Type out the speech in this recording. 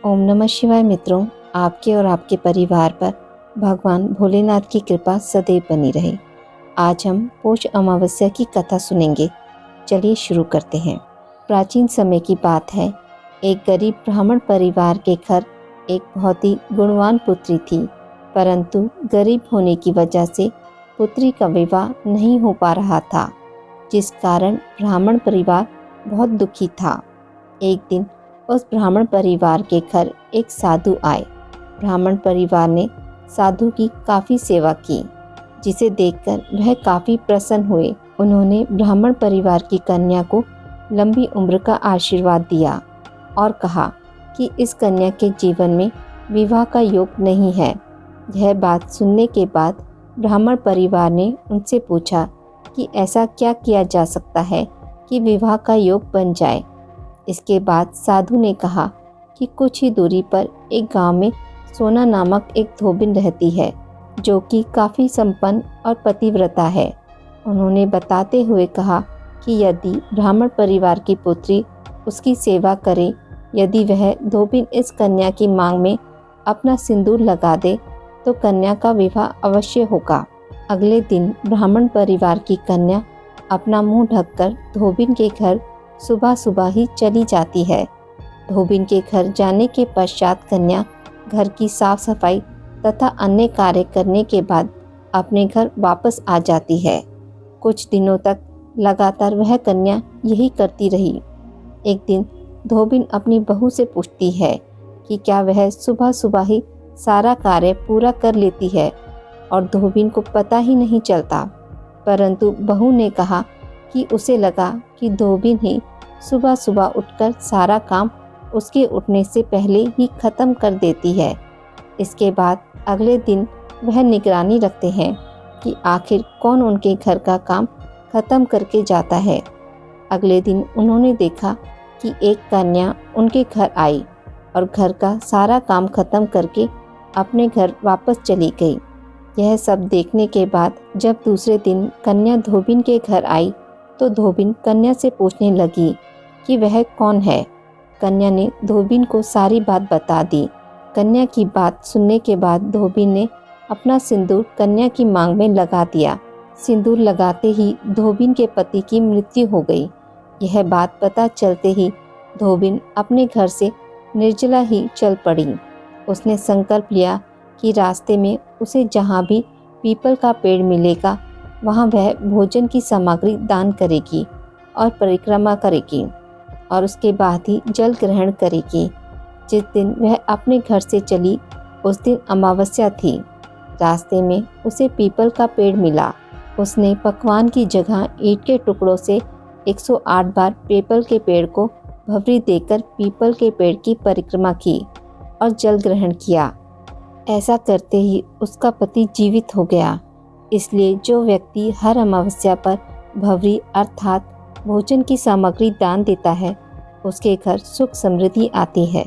ओम नमः शिवाय मित्रों, आपके और आपके परिवार पर भगवान भोलेनाथ की कृपा सदैव बनी रहे। आज हम पौष अमावस्या की कथा सुनेंगे। चलिए शुरू करते हैं। प्राचीन समय की बात है। एक गरीब ब्राह्मण परिवार के घर एक बहुत ही गुणवान पुत्री थी, परंतु गरीब होने की वजह से पुत्री का विवाह नहीं हो पा रहा था, जिस कारण ब्राह्मण परिवार बहुत दुखी था। एक दिन उस ब्राह्मण परिवार के घर एक साधु आए। ब्राह्मण परिवार ने साधु की काफ़ी सेवा की, जिसे देखकर वह काफ़ी प्रसन्न हुए। उन्होंने ब्राह्मण परिवार की कन्या को लंबी उम्र का आशीर्वाद दिया और कहा कि इस कन्या के जीवन में विवाह का योग नहीं है। यह बात सुनने के बाद ब्राह्मण परिवार ने उनसे पूछा कि ऐसा क्या किया जा सकता है कि विवाह का योग बन जाए। इसके बाद साधु ने कहा कि कुछ ही दूरी पर एक गांव में सोना नामक एक धोबिन रहती है, जो कि काफ़ी संपन्न और पतिव्रता है। उन्होंने बताते हुए कहा कि यदि ब्राह्मण परिवार की पुत्री उसकी सेवा करे, यदि वह धोबिन इस कन्या की मांग में अपना सिंदूर लगा दे, तो कन्या का विवाह अवश्य होगा। अगले दिन ब्राह्मण परिवार की कन्या अपना मुंह ढककर धोबिन के घर सुबह सुबह ही चली जाती है। धोबिन के घर जाने के पश्चात कन्या घर की साफ सफाई तथा अन्य कार्य करने के बाद अपने घर वापस आ जाती है। कुछ दिनों तक लगातार वह कन्या यही करती रही। एक दिन धोबिन अपनी बहू से पूछती है कि क्या वह सुबह सुबह ही सारा कार्य पूरा कर लेती है, और धोबिन को पता ही नहीं चलता। परंतु बहू ने कहा कि उसे लगा कि धोबिन ही सुबह सुबह उठकर सारा काम उसके उठने से पहले ही खत्म कर देती है। इसके बाद अगले दिन वह निगरानी रखते हैं कि आखिर कौन उनके घर का काम खत्म करके जाता है। अगले दिन उन्होंने देखा कि एक कन्या उनके घर आई और घर का सारा काम खत्म करके अपने घर वापस चली गई। यह सब देखने के बाद जब दूसरे दिन कन्या धोबिन के घर आई, तो धोबिन कन्या से पूछने लगी कि वह कौन है। कन्या ने धोबिन को सारी बात बता दी। कन्या की बात सुनने के बाद धोबिन ने अपना सिंदूर कन्या की मांग में लगा दिया। सिंदूर लगाते ही धोबिन के पति की मृत्यु हो गई। यह बात पता चलते ही धोबिन अपने घर से निर्जला ही चल पड़ी। उसने संकल्प लिया कि रास्ते में उसे जहाँ भी पीपल का पेड़ मिलेगा, वहाँ वह भोजन की सामग्री दान करेगी और परिक्रमा करेगी, और उसके बाद ही जल ग्रहण करेगी। जिस दिन वह अपने घर से चली, उस दिन अमावस्या थी। रास्ते में उसे पीपल का पेड़ मिला। उसने पकवान की जगह ईंट के टुकड़ों से 108 बार पीपल के पेड़ को भवरी देकर पीपल के पेड़ की परिक्रमा की और जल ग्रहण किया। ऐसा करते ही उसका पति जीवित हो गया। इसलिए जो व्यक्ति हर अमावस्या पर भवरी अर्थात भोजन की सामग्री दान देता है, उसके घर सुख समृद्धि आती है।